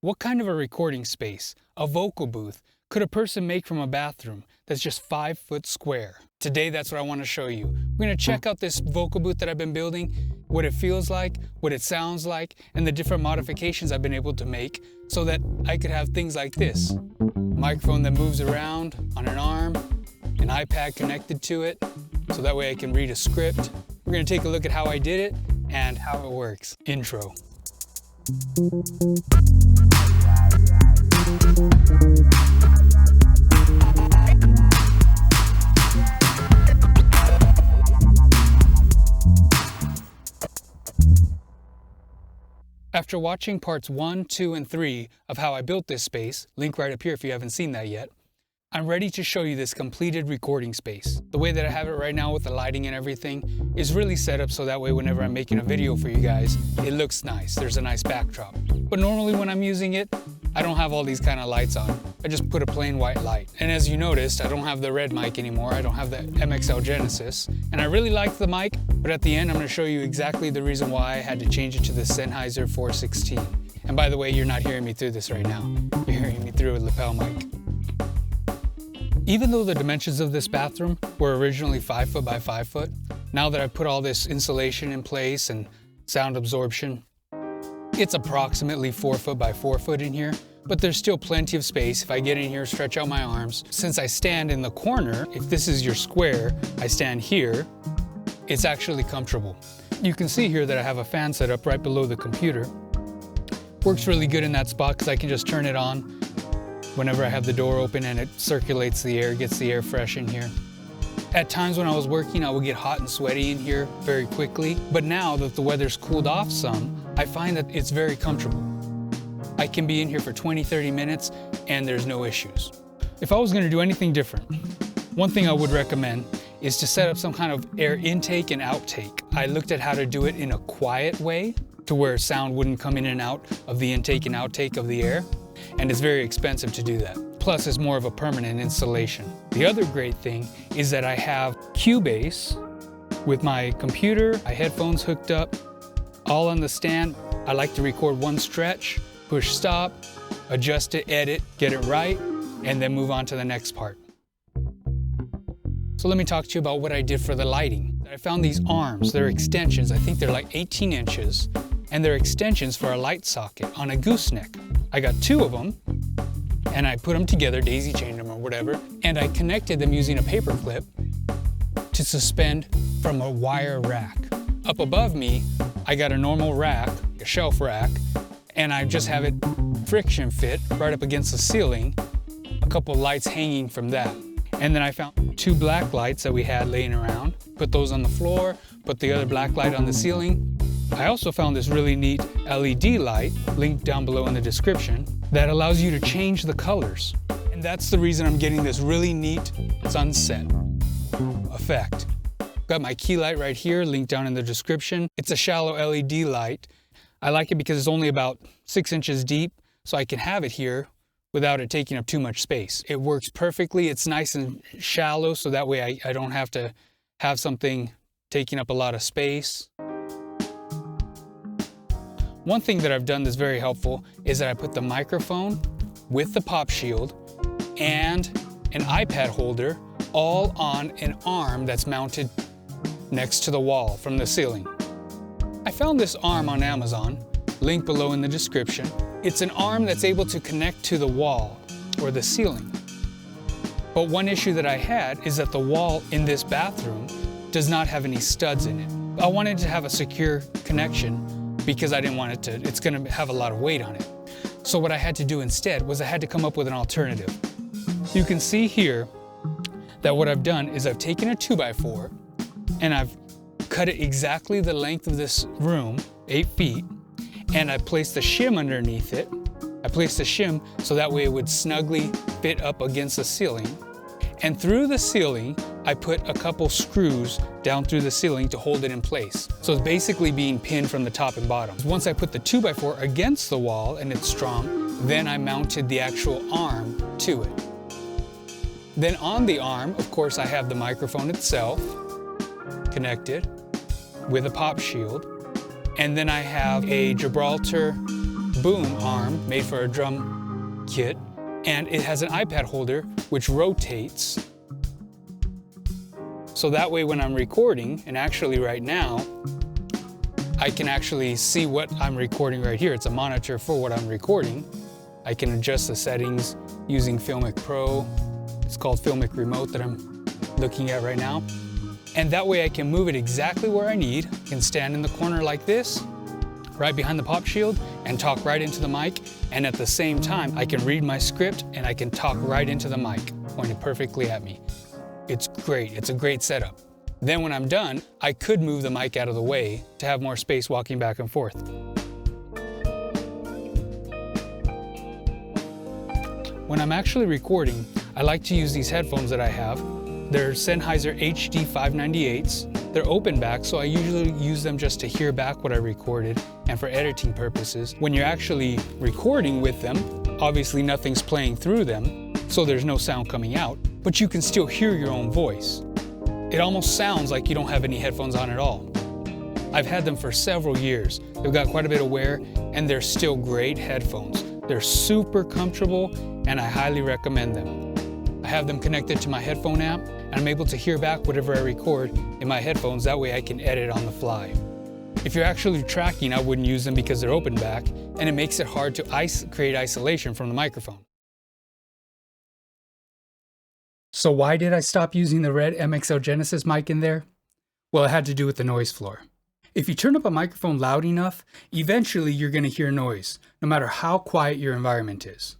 What kind of a recording space, a vocal booth, could a person make from a bathroom that's just 5 foot square? Today, that's what I want to show you. We're going to check out this vocal booth that I've been building, what it feels like, what it sounds like, and the different modifications I've been able to make so that I could have things like this. A microphone that moves around on an arm, an iPad connected to it, so that way I can read a script. We're going to take a look at how I did it and how it works. Intro. After watching parts 1, 2, and 3 of how I built this space, link right up here if you haven't seen that yet, I'm ready to show you this completed recording space. The way that I have it right now with the lighting and everything is really set up so that way whenever I'm making a video for you guys, it looks nice. There's a nice backdrop. But normally when I'm using it, I don't have all these kind of lights on. I just put a plain white light. And as you noticed, I don't have the red mic anymore. I don't have the MXL Genesis. And I really like the mic, but at the end, I'm gonna show you exactly the reason why I had to change it to the Sennheiser 416. And by the way, you're not hearing me through this right now. You're hearing me through a lapel mic. Even though the dimensions of this bathroom were originally 5 foot by 5 foot, now that I've put all this insulation in place and sound absorption, it's approximately 4 foot by 4 foot in here, but there's still plenty of space if I get in here, stretch out my arms. Since I stand in the corner, if this is your square, I stand here, it's actually comfortable. You can see here that I have a fan set up right below the computer. Works really good in that spot because I can just turn it on whenever I have the door open and it circulates the air, gets the air fresh in here. At times when I was working, I would get hot and sweaty in here very quickly, but now that the weather's cooled off some, I find that it's very comfortable. I can be in here for 20-30 minutes and there's no issues. If I was gonna do anything different, one thing I would recommend is to set up some kind of air intake and outtake. I looked at how to do it in a quiet way to where sound wouldn't come in and out of the intake and outtake of the air. And it's very expensive to do that. Plus, it's more of a permanent installation. The other great thing is that I have Cubase with my computer, my headphones hooked up, all on the stand. I like to record one stretch, push stop, adjust it, edit, get it right, and then move on to the next part. So let me talk to you about what I did for the lighting. I found these arms, they're extensions. I think they're like 18 inches, and they're extensions for a light socket on a gooseneck. I got 2 of them, and I put them together, daisy chained them or whatever, and I connected them using a paper clip to suspend from a wire rack. Up above me, I got a normal rack, a shelf rack, and I just have it friction fit right up against the ceiling, a couple lights hanging from that. And then I found 2 black lights that we had laying around, put those on the floor, put the other black light on the ceiling. I also found this really neat LED light, linked down below in the description, that allows you to change the colors. And that's the reason I'm getting this really neat sunset effect. Got my key light right here, linked down in the description. It's a shallow LED light. I like it because it's only about 6 inches deep, so I can have it here without it taking up too much space. It works perfectly. It's nice and shallow, so that way I don't have to have something taking up a lot of space. One thing that I've done that's very helpful is that I put the microphone with the pop shield and an iPad holder all on an arm that's mounted next to the wall from the ceiling. I found this arm on Amazon, link below in the description. It's an arm that's able to connect to the wall or the ceiling. But one issue that I had is that the wall in this bathroom does not have any studs in it. I wanted to have a secure connection because I didn't want it to, it's gonna have a lot of weight on it. So what I had to do instead was I had to come up with an alternative. You can see here that what I've done is I've taken a 2x4 and I've cut it exactly the length of this room, 8 feet, and I placed the shim underneath it. I placed the shim so that way it would snugly fit up against the ceiling. And through the ceiling, I put a couple screws down through the ceiling to hold it in place. So it's basically being pinned from the top and bottom. Once I put the 2x4 against the wall and it's strong, then I mounted the actual arm to it. Then on the arm, of course, I have the microphone itself connected with a pop shield. And then I have a Gibraltar boom arm made for a drum kit, and it has an iPad holder which rotates. So that way when I'm recording, and actually right now, I can actually see what I'm recording right here. It's a monitor for what I'm recording. I can adjust the settings using Filmic Pro. It's called Filmic Remote that I'm looking at right now. And that way I can move it exactly where I need. I can stand in the corner like this, right behind the pop shield, and talk right into the mic. And at the same time, I can read my script and I can talk right into the mic, pointed perfectly at me. It's great, it's a great setup. Then when I'm done, I could move the mic out of the way to have more space walking back and forth. When I'm actually recording, I like to use these headphones that I have. They're Sennheiser HD 598s. They're open back, so I usually use them just to hear back what I recorded and for editing purposes. When you're actually recording with them, obviously nothing's playing through them, so there's no sound coming out, but you can still hear your own voice. It almost sounds like you don't have any headphones on at all. I've had them for several years. They've got quite a bit of wear, and they're still great headphones. They're super comfortable, and I highly recommend them. I have them connected to my headphone app, and I'm able to hear back whatever I record in my headphones. That way I can edit on the fly. If you're actually tracking, I wouldn't use them because they're open back, and it makes it hard to create isolation from the microphone. So why did I stop using the red MXL Genesis mic in there? Well, it had to do with the noise floor. If you turn up a microphone loud enough, eventually you're going to hear noise, no matter how quiet your environment is.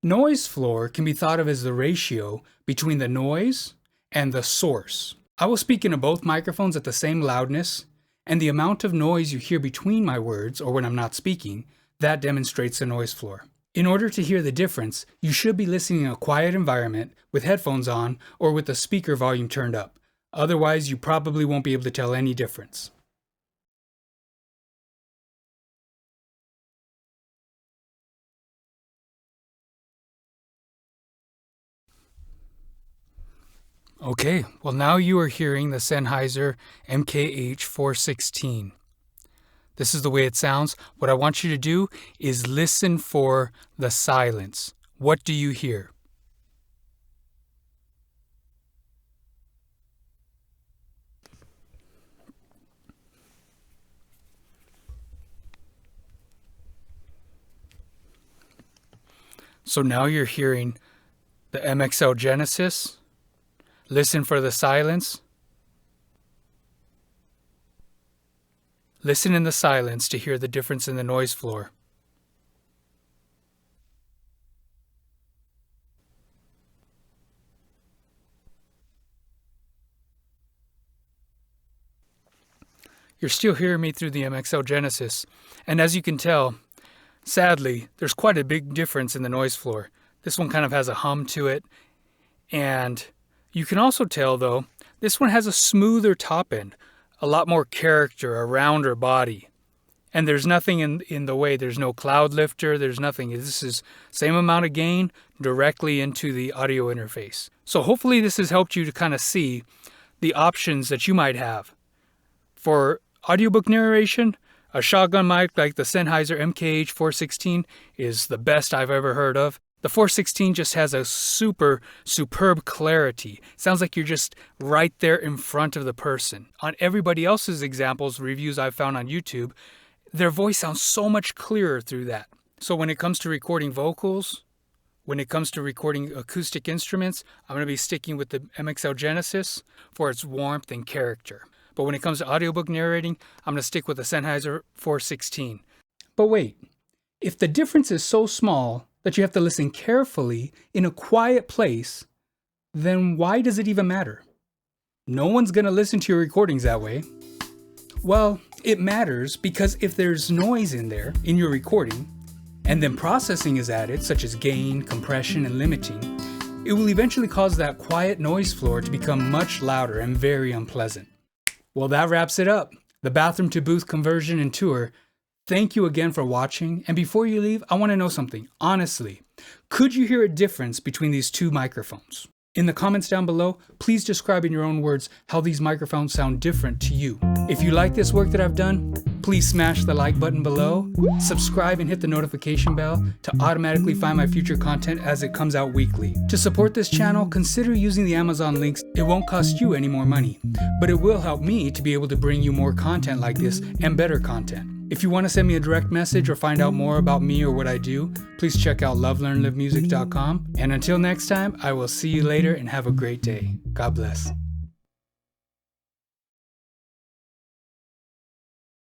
Noise floor can be thought of as the ratio between the noise and the source. I will speak into both microphones at the same loudness, and the amount of noise you hear between my words, or when I'm not speaking, that demonstrates the noise floor. In order to hear the difference, you should be listening in a quiet environment with headphones on or with the speaker volume turned up. Otherwise, you probably won't be able to tell any difference. Okay, well now you are hearing the Sennheiser MKH416. This is the way it sounds. What I want you to do is listen for the silence. What do you hear? So now you're hearing the MXL Genesis. Listen for the silence. Listen in the silence to hear the difference in the noise floor. You're still hearing me through the MXL Genesis, and as you can tell, sadly, there's quite a big difference in the noise floor. This one kind of has a hum to it, and you can also tell, though, this one has a smoother top end, a lot more character, a rounder body. And there's nothing in the way. There's no cloud lifter. There's nothing. This is same amount of gain directly into the audio interface. So hopefully this has helped you to kind of see the options that you might have. For audiobook narration, a shotgun mic like the Sennheiser MKH416 is the best I've ever heard of. The 416 just has a superb clarity. Sounds like you're just right there in front of the person. On everybody else's examples, reviews I've found on YouTube, their voice sounds so much clearer through that. So when it comes to recording vocals, when it comes to recording acoustic instruments, I'm going to be sticking with the MXL Genesis for its warmth and character. But when it comes to audiobook narrating, I'm going to stick with the Sennheiser 416. But wait, if the difference is so small that you have to listen carefully in a quiet place, then why does it even matter? No one's going to listen to your recordings that way. Well, it matters because if there's noise in there, in your recording, and then processing is added, such as gain, compression, and limiting, it will eventually cause that quiet noise floor to become much louder and very unpleasant. Well, that wraps it up. The bathroom to booth conversion and tour. Thank you again for watching, and before you leave, I want to know something. Honestly, could you hear a difference between these two microphones? In the comments down below, please describe in your own words how these microphones sound different to you. If you like this work that I've done, please smash the like button below, subscribe and hit the notification bell to automatically find my future content as it comes out weekly. To support this channel, consider using the Amazon links. It won't cost you any more money, but it will help me to be able to bring you more content like this and better content. If you want to send me a direct message or find out more about me or what I do, please check out lovelearnlivemusic.com. And until next time, I will see you later and have a great day. God bless.